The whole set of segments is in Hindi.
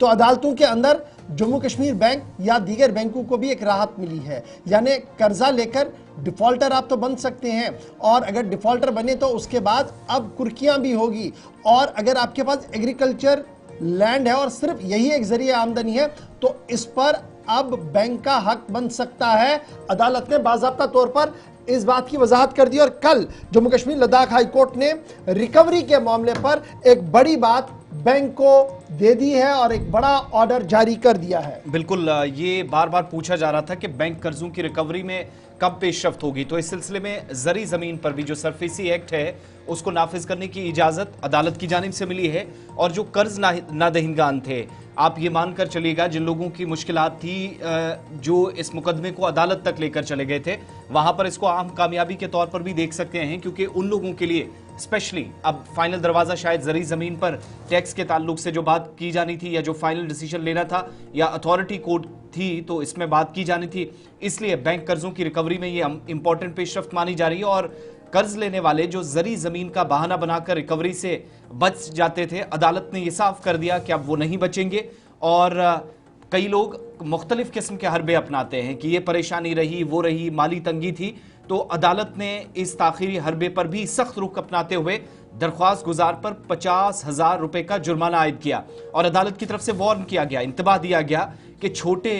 तो अदालतों के अंदर जम्मू कश्मीर बैंक या दीगर बैंकों को भी एक राहत मिली है। यानी कर्जा लेकर डिफॉल्टर आप तो बन सकते हैं, और अगर डिफॉल्टर बने तो उसके बाद अब कुर्कियां भी होगी। और अगर आपके पास एग्रीकल्चर लैंड है और सिर्फ यही एक जरिए आमदनी है तो इस पर अब बैंक का हक बन सकता है। अदालत ने बाज़ाब्ता तौर पर इस बात की वजाहत कर दी। और कल जम्मू कश्मीर लद्दाख हाई कोर्ट ने रिकवरी के मामले पर एक बड़ी बात बैंक को दे दी है और एक बड़ा ऑर्डर जारी कर दिया है। बिल्कुल, ये बार बार पूछा जा रहा था कि बैंक कर्जों की रिकवरी में कब पेशरफ्त होगी, तो इस सिलसिले में जरी जमीन पर भी जो सरफेसी एक्ट है उसको नाफिज करने की इजाजत अदालत की जानिब से मिली है। और जो कर्ज नादहिंगान थे, आप ये मानकर चलिएगा, जिन लोगों की मुश्किलात थी, जो इस मुकदमे को अदालत तक लेकर चले गए थे, वहां पर इसको आम कामयाबी के तौर पर भी देख सकते हैं, क्योंकि उन लोगों के लिए स्पेशली अब फाइनल दरवाजा शायद जरी जमीन पर टैक्स के ताल्लुक से जो बात की जानी थी या जो फाइनल डिसीजन लेना था या अथॉरिटी कोर्ट थी तो इसमें बात की जानी थी, इसलिए बैंक कर्जों की रिकवरी में ये इंपॉर्टेंट पेशरफ्त मानी जा रही है। और कर्ज लेने वाले जो जरी जमीन का बहाना बनाकर रिकवरी से बच जाते थे, अदालत ने यह साफ कर दिया कि अब वो नहीं बचेंगे। और कई लोग मुख्तलिफ किस्म के हरबे अपनाते हैं कि ये परेशानी रही, वो रही, माली तंगी थी, तो अदालत ने इस ताखिरी हरबे पर भी सख्त रुख अपनाते हुए दरख्वास्त गुजार पर 50,000 रुपए का जुर्माना आयद किया। और अदालत की तरफ से वार्न किया गया, इंतबाह दिया गया कि छोटे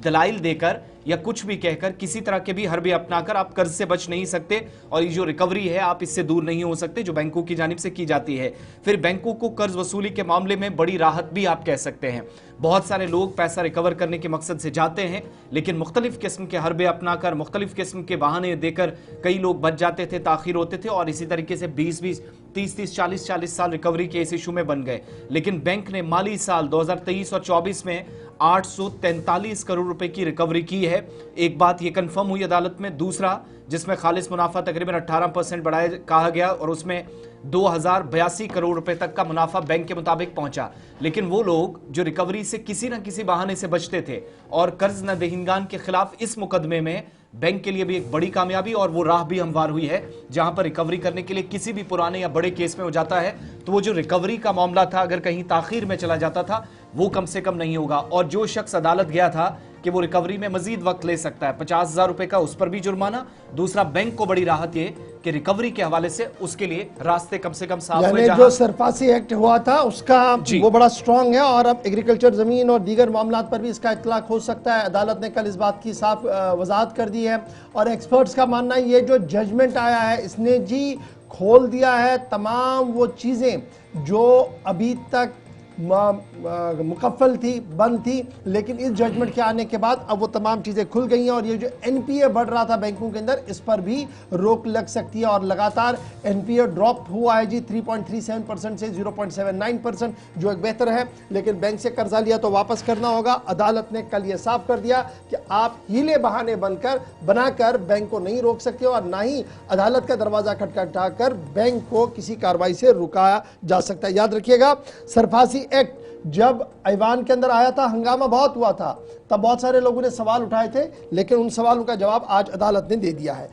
दलाइल देकर या कुछ भी कहकर किसी तरह के भी हरबे अपनाकर आप कर्ज से बच नहीं सकते, और ये जो रिकवरी है आप इससे दूर नहीं हो सकते जो बैंकों की जानिब से की जाती है। फिर बैंकों को कर्ज वसूली के मामले में बड़ी राहत भी आप कह सकते हैं। बहुत सारे लोग पैसा रिकवर करने के मकसद से जाते हैं, लेकिन मुख्तलिफ किस्म के हरबे अपनाकर, मुख्तलिफ किस्म के बहाने देकर कई लोग बच जाते थे, ताखिर होते थे, और इसी तरीके से 20-20, 30-30, 40-40 साल रिकवरी के इस इशू में बन गए। लेकिन बैंक ने माली साल 2023 और 24 में 843 करोड़ रुपए की रिकवरी की है। एक बात ये कंफर्म हुई अदालत में। दूसरा, जिसमें खालिस मुनाफा तकरीबन 18% बढ़ाया कहा गया और उसमें 2082 करोड़ रुपए तक का मुनाफा बैंक के मुताबिक पहुंचा। लेकिन वो लोग जो रिकवरी से किसी न किसी बहाने से बचते थे और कर्ज नदहिंगान के खिलाफ इस मुकदमे में बैंक के लिए भी एक बड़ी कामयाबी और वो राह भी हमवार हुई है, जहां पर रिकवरी करने के लिए किसी भी पुराने या बड़े केस में हो जाता है तो वो जो रिकवरी का मामला था अगर कहीं ताखीर में चला जाता था वो कम से कम नहीं होगा। और जो शख्स अदालत गया था कि वो रिकवरी में मजीद वक्त ले सकता है, 50,000 रुपए का उस पर भी जुर्माना। दूसरा, बैंक को बड़ी राहत ये कि रिकवरी के हवाले से उसके लिए रास्ते कम से कम साफ हुए। जो सरफासी एक्ट हुआ था उसका वो बड़ा स्ट्रांग है और अब एग्रीकल्चर जमीन और दीगर मामलात पर भी इसका इतलाक हो सकता है। अदालत ने कल इस बात की साफ वजाहत कर दी है। और एक्सपर्ट्स का मानना है ये जो जजमेंट आया है इसने जी खोल दिया है तमाम वो चीजें जो अभी तक मुकफ़ल थी, बंद थी, लेकिन इस जजमेंट के आने के बाद अब वो तमाम चीज़ें खुल गई हैं। और ये जो एनपीए बढ़ रहा था बैंकों के अंदर, इस पर भी रोक लग सकती है। और लगातार एनपीए ड्रॉप हुआ है जी 3.37% से 0.79%, जो एक बेहतर है। लेकिन बैंक से कर्जा लिया तो वापस करना होगा। अदालत ने कल ये साफ कर दिया कि आप हीले बहाने बनाकर बैंक को नहीं रोक सकते और ना ही अदालत का दरवाजा खटखटाकर बैंक को किसी कार्रवाई से रुकाया जा सकता है। याद रखिएगा, सरफासी एक्ट जब ऐवान के अंदर आया था हंगामा बहुत हुआ था, तब बहुत सारे लोगों ने सवाल उठाए थे, लेकिन उन सवालों का जवाब आज अदालत ने दे दिया है।